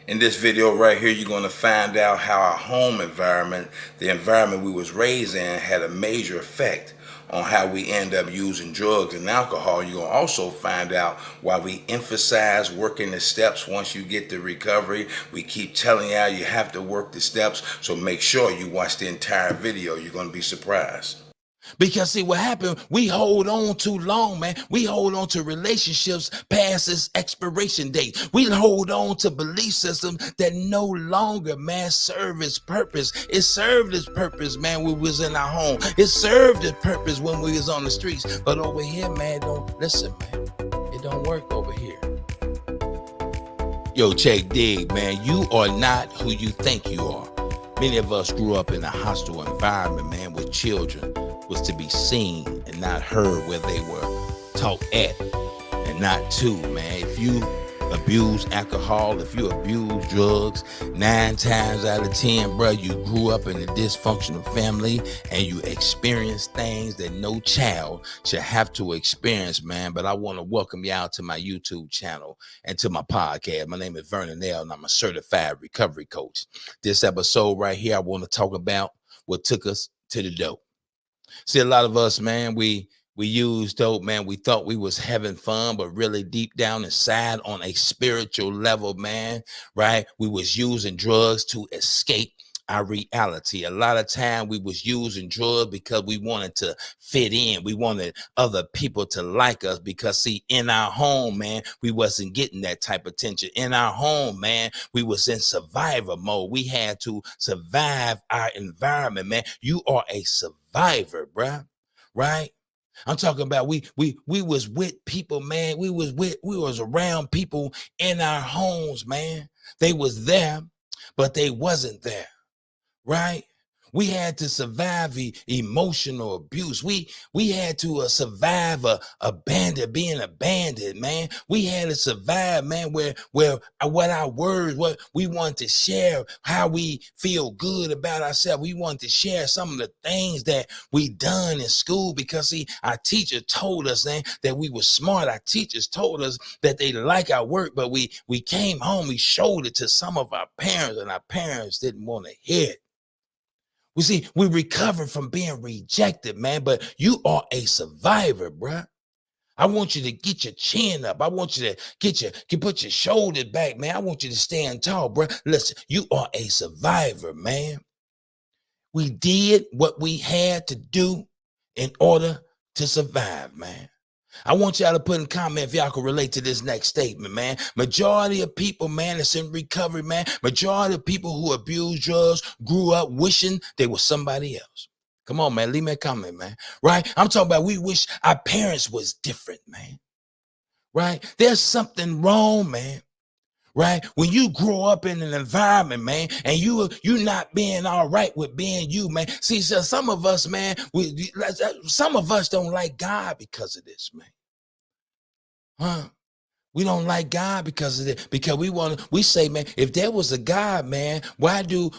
In this video right here, you're going to find out how our home environment, the environment we was raised in, had a major effect on how we end up using drugs and alcohol. You're going to also find out why we emphasize working the steps once you get to recovery. We keep telling you you have to work the steps, so make sure you watch the entire video. You're going to be surprised. Because see what happened, we hold on too long, man. We hold on to relationships past its expiration date. We hold on to belief systems that no longer, man, serve its purpose. It served its purpose, man, when we was in our home. It served its purpose when we was on the streets. But over here, man, don't listen, man. It don't work over here. Yo, check dig, man. You are not who you think you are. Many of us grew up in a hostile environment, man, with children was to be seen and not heard, where they were taught at and not to, man. If you abuse alcohol, if you abuse drugs, 9 times out of 10, bro, you grew up in a dysfunctional family and you experience things that no child should have to experience, man. But I want to welcome you out to my YouTube channel and to my podcast. My name is Vernon L, and I'm a certified recovery coach. This episode right here, I want to talk about what took us to the dope. See, a lot of us, man, we use dope, man. We thought we was having fun, but really deep down inside on a spiritual level, man, right? We was using drugs to escape our reality. A lot of time we was using drugs because we wanted to fit in. We wanted other people to like us because, see, in our home, man, we wasn't getting that type of attention. In our home, man, we was in survivor mode. We had to survive our environment, man. You are a survivor, bruh, right? I'm talking about we was with people, man. We was around people in our homes, man. They was there, but they wasn't there. Right? We had to survive emotional abuse. We had to survive being abandoned, man. We had to survive, man, where what our words, what we want to share, how we feel good about ourselves. We want to share some of the things that we done in school because, see, our teacher told us, man, that we were smart. Our teachers told us that they like our work, but we came home, we showed it to some of our parents, and our parents didn't want to hear it. We see, we recovered from being rejected, man, but you are a survivor, bruh. I want you to get your chin up. I want you to put your shoulders back, man. I want you to stand tall, bruh. Listen, you are a survivor, man. We did what we had to do in order to survive, man. I want y'all to put in comment if y'all can relate to this next statement, man. Majority of people, man, that's in recovery, man. Majority of people who abuse drugs grew up wishing they were somebody else. Come on, man. Leave me a comment, man. Right? I'm talking about we wish our parents was different, man. Right? There's something wrong, man. Right? When you grow up in an environment, man, and you not being all right with being you, man. See, so some of us, man, some of us don't like God because of this, man. Huh? We don't like God because of it. Because we say, man, if there was a God, man, why do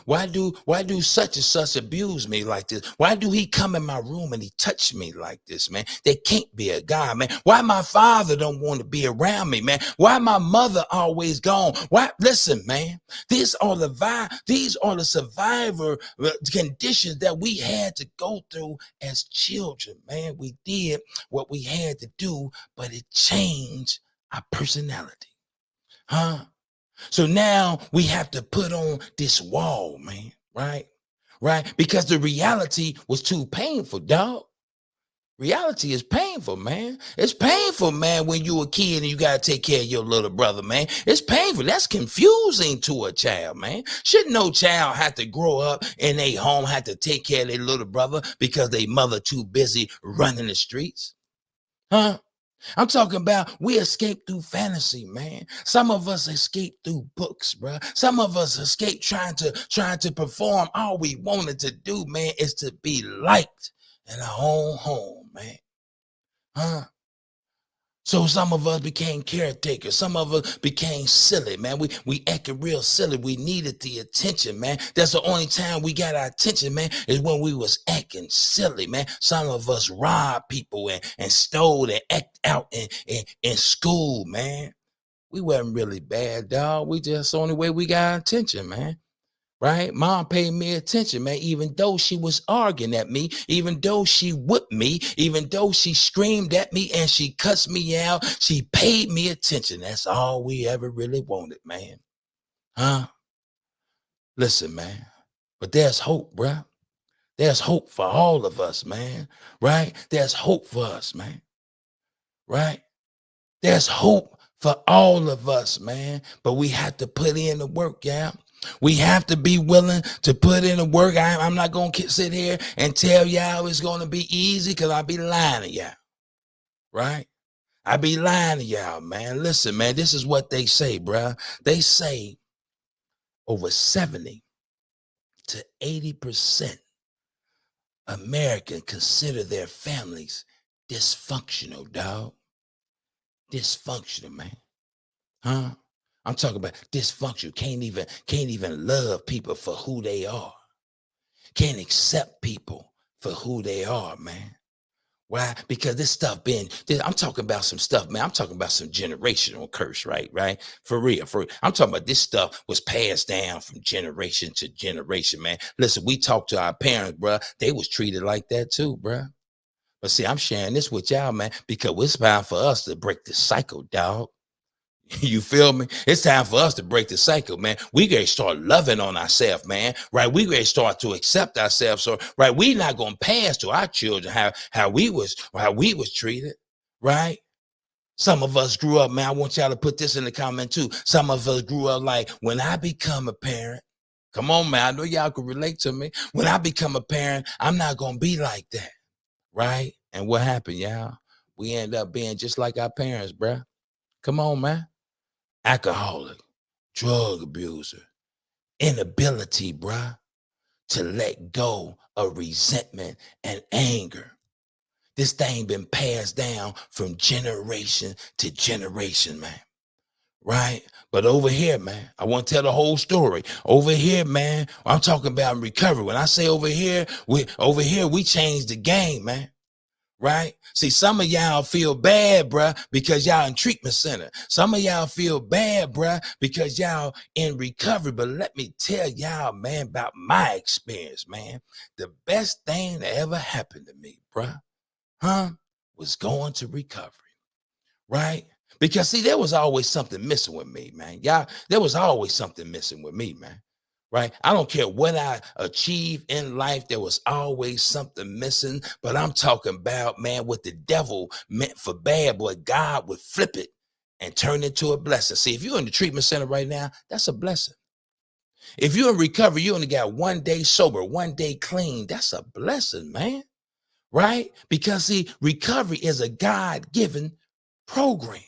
such and such abuse me like this? Why do he come in my room and he touch me like this, man? There can't be a God, man. Why my father don't want to be around me, man? Why my mother always gone? Why? Listen, man, these are the survivor conditions that we had to go through as children, man. We did what we had to do, but it changed our personality. Huh? So now we have to put on this wall, man. Right? Right? Because the reality was too painful, dog. Reality is painful, man. It's painful, man, when you a kid and you got to take care of your little brother, man. It's painful. That's confusing to a child, man. Should no child have to grow up in a home, have to take care of their little brother because their mother too busy running the streets? Huh? I'm talking about we escape through fantasy, man. Some of us escape through books, bro. Some of us escape trying to perform. All we wanted to do, man, is to be liked in our own home, man. Huh? So some of us became caretakers. Some of us became silly, man. We acted real silly. We needed the attention, man. That's the only time we got our attention, man, is when we was acting silly, man. Some of us robbed people and stole and act out in school, man. We wasn't really bad, dog. We just the only way we got attention, man. Right? Mom paid me attention, man, even though she was arguing at me, even though she whipped me, even though she screamed at me and she cussed me out, she paid me attention. That's all we ever really wanted, man. Huh? Listen, man. But there's hope, bruh. There's hope for all of us, man. Right? There's hope for us, man. Right? There's hope for all of us, man. But we have to put in the work, yeah. We have to be willing to put in the work. I'm not going to sit here and tell y'all it's going to be easy because I'll be lying to y'all. Right? I be lying to y'all, man. Listen, man, this is what they say, bruh. They say over 70 to 80% Americans consider their families dysfunctional, dog. Dysfunctional, man. Huh? I'm talking about dysfunction. Can't even love people for who they are. Can't accept people for who they are, man. Why? Because I'm talking about some stuff, man. I'm talking about some generational curse, right? Right? For real. I'm talking about this stuff was passed down from generation to generation, man. Listen, we talked to our parents, bruh. They was treated like that too, bruh. But see, I'm sharing this with y'all, man, because it's time for us to break the cycle, dog. You feel me? It's time for us to break the cycle, man. We gotta start loving on ourselves, man. Right? We gotta start to accept ourselves. So, right, we not gonna pass to our children how we was treated, right? Some of us grew up, man. I want y'all to put this in the comment too. Some of us grew up like, when I become a parent, come on, man. I know y'all can relate to me. When I become a parent, I'm not gonna be like that, right? And what happened, y'all? We end up being just like our parents, bruh. Come on, man. Alcoholic, drug abuser, inability, bruh, to let go of resentment and anger. This thing been passed down from generation to generation, man. Right? But over here, man, I want to tell the whole story. Over here, man, I'm talking about recovery. When I say over here, we changed the game, man. Right? See, some of y'all feel bad, bruh, because y'all in treatment center. Some of y'all feel bad, bruh, because y'all in recovery. But let me tell y'all, man, about my experience, man. The best thing that ever happened to me, bruh, was going to recovery. Right? Because see, there was always something missing with me, man. Y'all, there was always something missing with me, man. Right? I don't care what I achieve in life, there was always something missing. But I'm talking about, man, what the devil meant for bad, boy, God would flip it and turn it into a blessing. See, if you're in the treatment center right now, that's a blessing. If you're in recovery, you only got 1 day sober, 1 day clean. That's a blessing, man. Right? Because see, recovery is a God-given program.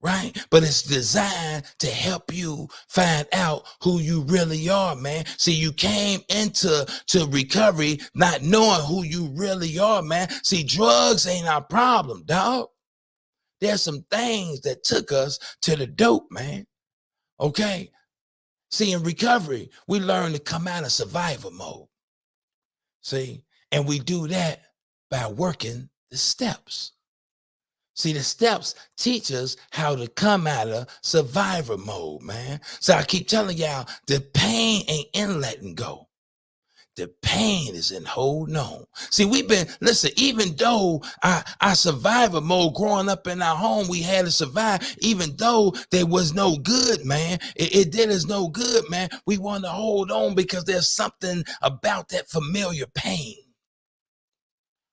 Right? But it's designed to help you find out who you really are, man. See, you came into recovery not knowing who you really are, man. See, drugs ain't our problem, dog. There's some things that took us to the dope, man. Okay? See, in recovery, we learn to come out of survival mode. See? And we do that by working the steps. See, the steps teach us how to come out of survivor mode, man. So I keep telling y'all, the pain ain't in letting go. The pain is in holding on. See, listen, even though our survivor mode growing up in our home, we had to survive, even though there was no good, man. It did us no good, man. We want to hold on because there's something about that familiar pain.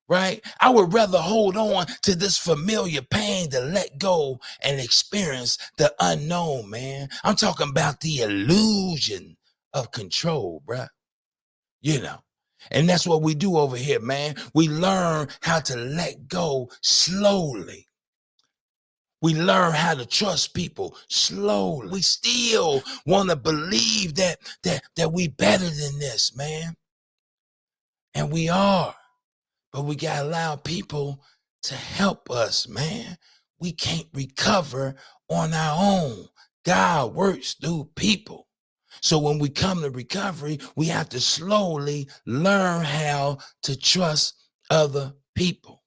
Right? I would rather hold on to this familiar pain to let go and experience the unknown, man. I'm talking about the illusion of control, bruh. You know, and that's what we do over here, man. We learn how to let go slowly. We learn how to trust people slowly. We still want to believe that we better than this, man. And we are. But we got to allow people to help us, man. We can't recover on our own. God works through people. So when we come to recovery, we have to slowly learn how to trust other people.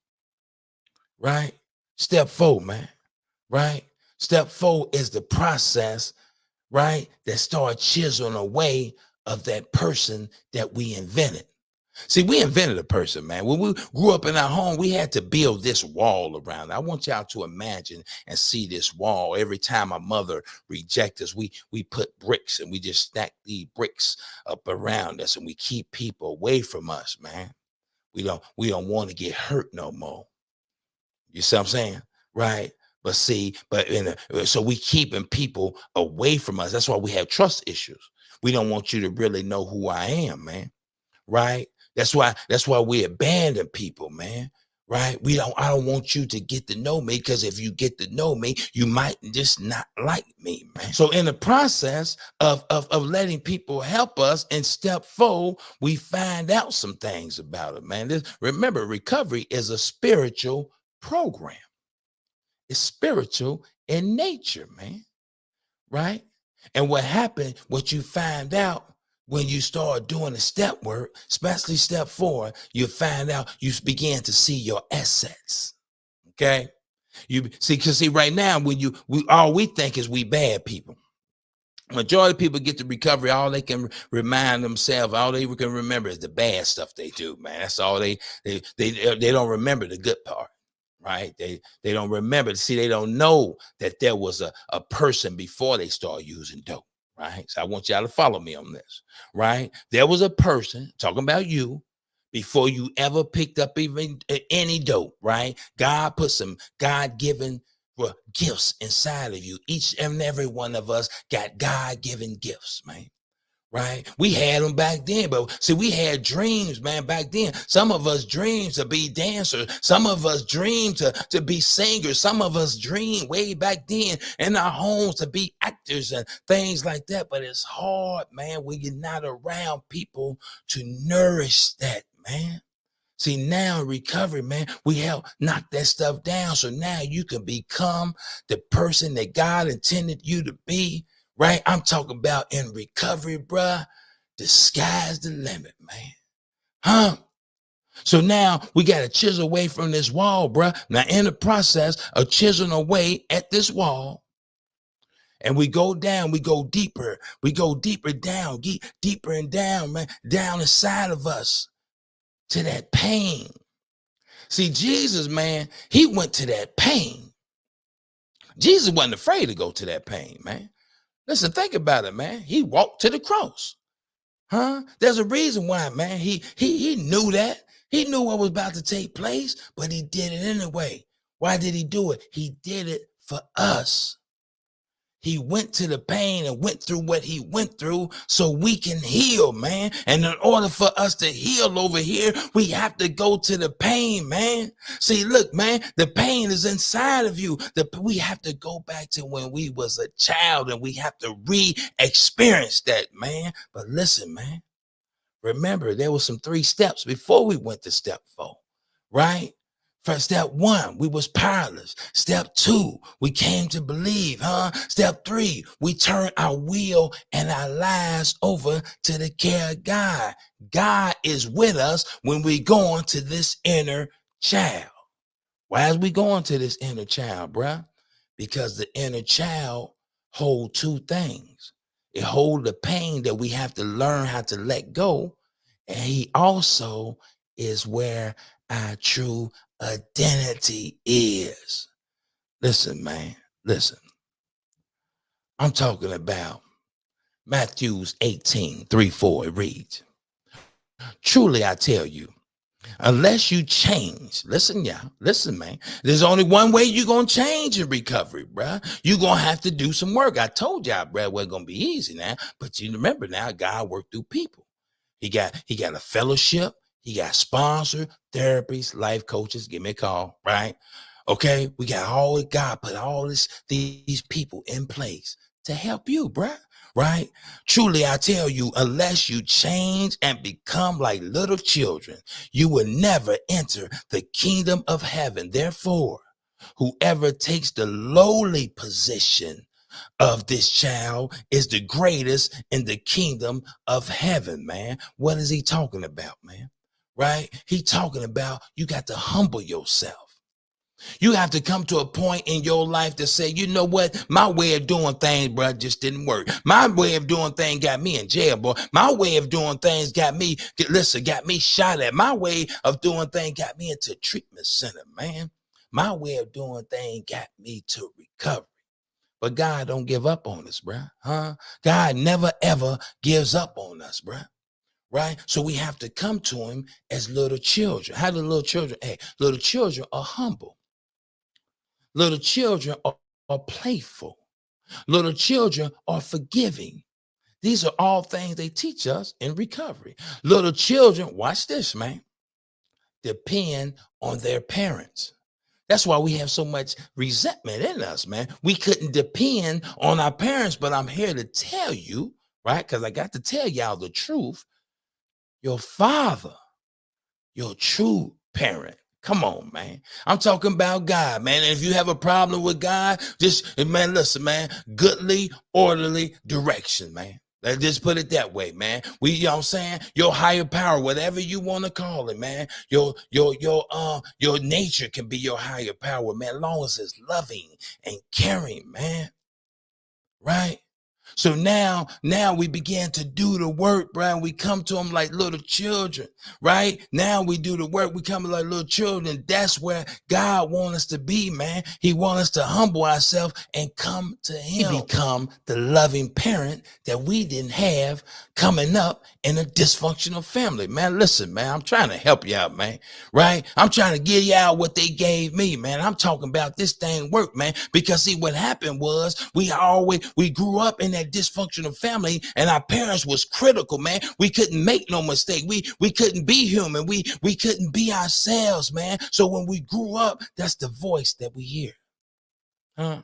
Right? Step 4, man. Right? Step 4 is the process, right, that start chiseling away of that person that we invented. See, we invented a person, man. When we grew up in our home, we had to build this wall around. I want y'all to imagine and see this wall. Every time our mother rejects us, we put bricks and we just stack these bricks up around us and we keep people away from us, man. We don't want to get hurt no more. You see what I'm saying? Right. But see, so we keeping people away from us. That's why we have trust issues. We don't want you to really know who I am, man. Right? That's why we abandon people, man. Right? I don't want you to get to know me, because if you get to know me, you might just not like me, man. So in the process of letting people help us in step 4, we find out some things about it, man. Remember, recovery is a spiritual program. It's spiritual in nature, man. Right? And what you find out when you start doing the step work, especially step 4, you find out you begin to see your assets. Okay? Because right now, we think is we bad people. Majority of people get to recovery, all they can remind themselves, all they can remember is the bad stuff they do, man. That's all they don't remember the good part. Right? They don't remember. See, they don't know that there was a person before they start using dope. Right? So I want y'all to follow me on this. Right? There was a person, talking about you, before you ever picked up even any dope. Right? God put some God-given gifts inside of you. Each and every one of us got God-given gifts, man. Right? We had them back then, but see, we had dreams, man, back then. Some of us dreamed to be dancers. Some of us dreamed to be singers. Some of us dreamed way back then in our homes to be actors and things like that. But it's hard, man, when you're not around people to nourish that, man. See, now in recovery, man, we help knock that stuff down. So now you can become the person that God intended you to be, right? I'm talking about in recovery, bruh. The sky's the limit, man. Huh? So now we got to chisel away from this wall, bruh. Now in the process of chiseling away at this wall, and we go down, we go deeper down, deeper and down, man, down inside of us to that pain. See, Jesus, man, he went to that pain. Jesus wasn't afraid to go to that pain, man. Listen, think about it, man. He walked to the cross. Huh? There's a reason why, man. He knew that. He knew what was about to take place, but he did it anyway. Why did he do it? He did it for us. He went to the pain and went through what he went through so we can heal, man. And in order for us to heal over here, we have to go to the pain, man. See, look, man, the pain is inside of you. We have to go back to when we was a child and we have to re-experience that, man. But listen, man, remember, there was some 3 steps before we went to step 4, right? For step 1, we was powerless. Step 2, we came to believe, huh? Step 3, we turned our will and our lives over to the care of God. God is with us when we go into this inner child. Why is we going to this inner child, bruh? Because the inner child hold 2 things. It hold the pain that we have to learn how to let go. And he also is where our true identity is. Listen, man, listen. I'm talking about Matthews 18:3-4. It reads, truly I tell you, unless you change, listen, y'all, listen, man, there's only one way you're going to change in recovery, bruh. You're going to have to do some work. I told y'all, bruh, it wasn't going to be easy now, but you remember now, God worked through people. He got a fellowship. He got sponsor, therapists, life coaches. Give me a call, right? Okay, we got God put all these people in place to help you, bruh. Right? Truly, I tell you, unless you change and become like little children, you will never enter the kingdom of heaven. Therefore, whoever takes the lowly position of this child is the greatest in the kingdom of heaven, man. What is he talking about, man? Right? He talking about you got to humble yourself. You have to come to a point in your life to say, you know what? My way of doing things, bro, just didn't work. My way of doing things got me in jail, boy. My way of doing things got me, listen, got me shot at. My way of doing things got me into treatment center, man. My way of doing things got me to recovery. But God don't give up on us, bro. Huh? God never ever gives up on us, bro. Right? So we have to come to him as little children. How do little children act? Little children are humble. Little children are playful. Little children are forgiving. These are all things they teach us in recovery. Little children, watch this, man, depend on their parents. That's why we have so much resentment in us, man. We couldn't depend on our parents, but I'm here to tell you, right? Because I got to tell y'all the truth. Your father, your true parent. Come on, man. I'm talking about God, man. And if you have a problem with God, just, man, listen, man, goodly, orderly direction, man. Let's just put it that way, man. You know what I'm saying? Your higher power, whatever you want to call it, man. Your nature can be your higher power, man, as long as it's loving and caring, man. Right? So now we begin to do the work, bro. We come to him like little children, right? Now we do the work. We come like little children. That's where God wants us to be, man. He wants us to humble ourselves and come to him. Become the loving parent that we didn't have coming up in a dysfunctional family. Man, listen, man, I'm trying to help you out, man, right? I'm trying to give you out what they gave me, man. I'm talking about this thing work, man, because see, what happened was we grew up in that dysfunctional family and our parents was critical, man. We couldn't make no mistake. We couldn't be human. We couldn't be ourselves, man. So when we grew up, that's the voice that we hear. Huh?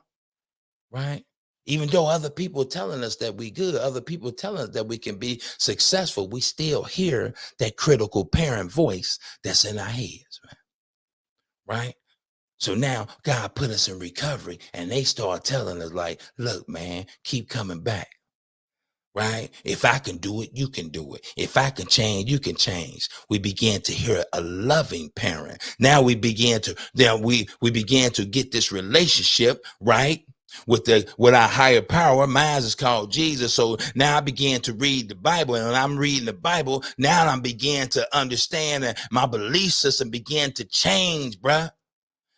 Right? Even though other people telling us that we good, other people telling us that we can be successful, we still hear that critical parent voice that's in our heads, man. Right? So now God put us in recovery and they start telling us like, look, man, keep coming back. Right? If I can do it, you can do it. If I can change, you can change. We began to hear a loving parent. Now we began to get this relationship, right? With our higher power. Mine is called Jesus. So now I began to read the Bible, and when I'm reading the Bible, now I'm beginning to understand that my belief system began to change, bruh.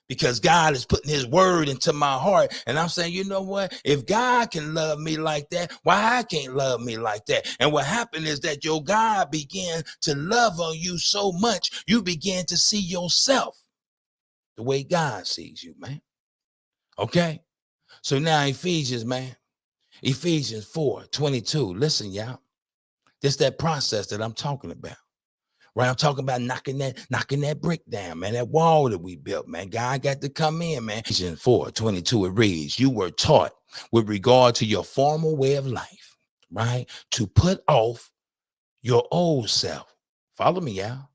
Because God is putting his word into my heart. And I'm saying, you know what? If God can love me like that, why I can't love me like that? And what happened is that your God began to love on you so much, you began to see yourself the way God sees you, man. Okay? So now Ephesians, man. Ephesians 4:22. Listen, y'all. This that process that I'm talking about. Right, I'm talking about knocking that brick down, man. That wall that we built, man. God got to come in, man. Ephesians 4:22, it reads, you were taught with regard to your former way of life, right? To put off your old self. Follow me, y'all.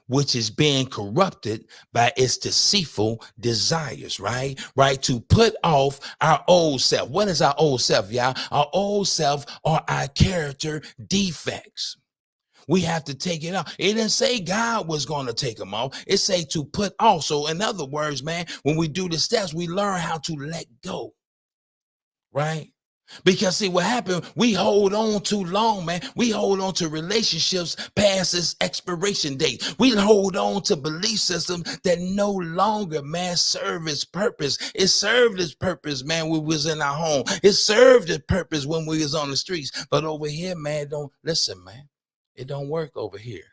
Which is being corrupted by its deceitful desires, right? Right? To put off our old self. What is our old self, y'all? Our old self are our character defects. We have to take it off. It didn't say God was going to take them off. It say to put off. So in other words, man, when we do the steps, we learn how to let go, right? Because see what happened, we hold on too long, man. We hold on to relationships past its expiration date. We hold on to belief systems that no longer, man, serve its purpose. It served its purpose, man, when we was in our home. It served its purpose when we was on the streets. But over here, man, don't listen, man. It don't work over here.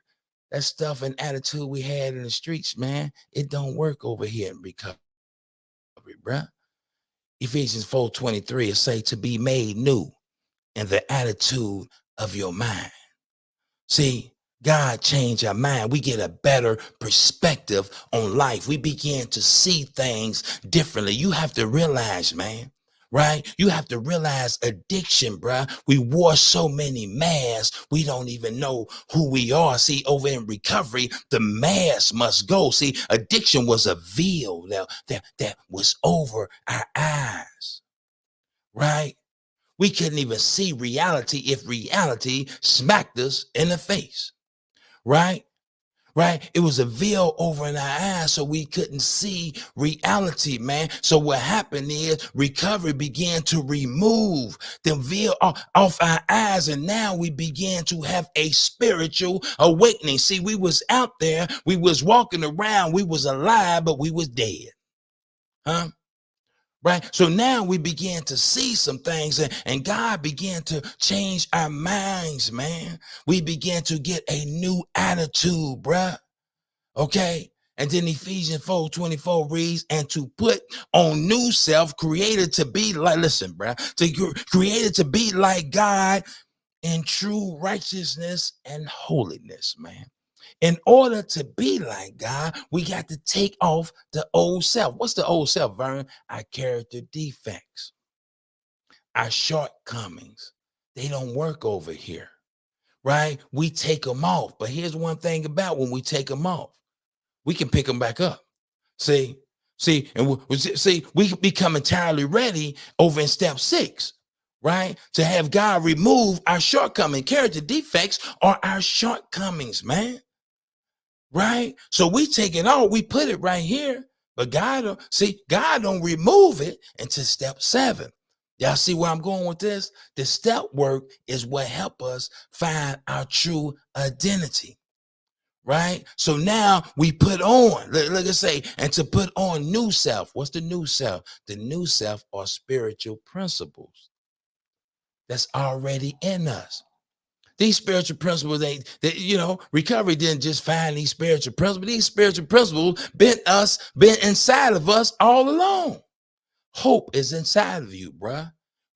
That stuff and attitude we had in the streets, man, it don't work over here in recovery, bruh. Ephesians 4:23, it say to be made new in the attitude of your mind. See, God changed our mind. We get a better perspective on life. We begin to see things differently. You have to realize, man, right? You have to realize addiction, bruh. We wore so many masks, we don't even know who we are. See, over in recovery, the mask must go. See, addiction was a veil that was over our eyes, right? We couldn't even see reality if reality smacked us in the face, right? right? It was a veil over in our eyes so we couldn't see reality, man. So what happened is recovery began to remove the veil off our eyes, and now we began to have a spiritual awakening. See, we was out there, we was walking around, we was alive, but we was dead. Huh? Right? So now we began to see some things, and God began to change our minds, man. We began to get a new attitude, bruh. Okay. And then Ephesians 4:24 reads, and to put on new self, created to be like, listen, bruh, created to be like God in true righteousness and holiness, man. In order to be like God, we got to take off the old self. What's the old self, Vern? Our character defects, our shortcomings. They don't work over here, right? We take them off. But here's one thing about when we take them off, we can pick them back up. See, and we become entirely ready over in step 6, right? To have God remove our shortcoming. Character defects are our shortcomings, man. Right? So we take it all, we put it right here, but God don't remove it until step 7. Y'all see where I'm going with this? The step work is what help us find our true identity. Right? So now we put on, look at say, and to put on new self. What's the new self? The new self are spiritual principles that's already in us. These spiritual principles, recovery didn't just find these spiritual principles. These spiritual principles been inside of us all along. Hope is inside of you, bruh.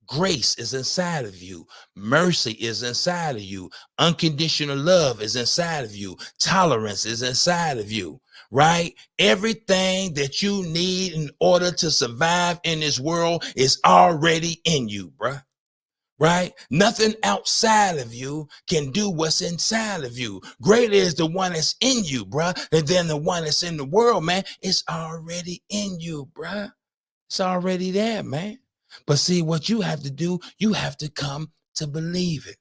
Grace is inside of you. Mercy is inside of you. Unconditional love is inside of you. Tolerance is inside of you, right? Everything that you need in order to survive in this world is already in you, bruh. Right? Nothing outside of you can do what's inside of you. Greater is the one that's in you, bruh, than the one that's in the world, man. It's already in you, bruh. It's already there, man. But see, what you have to do, you have to come to believe it.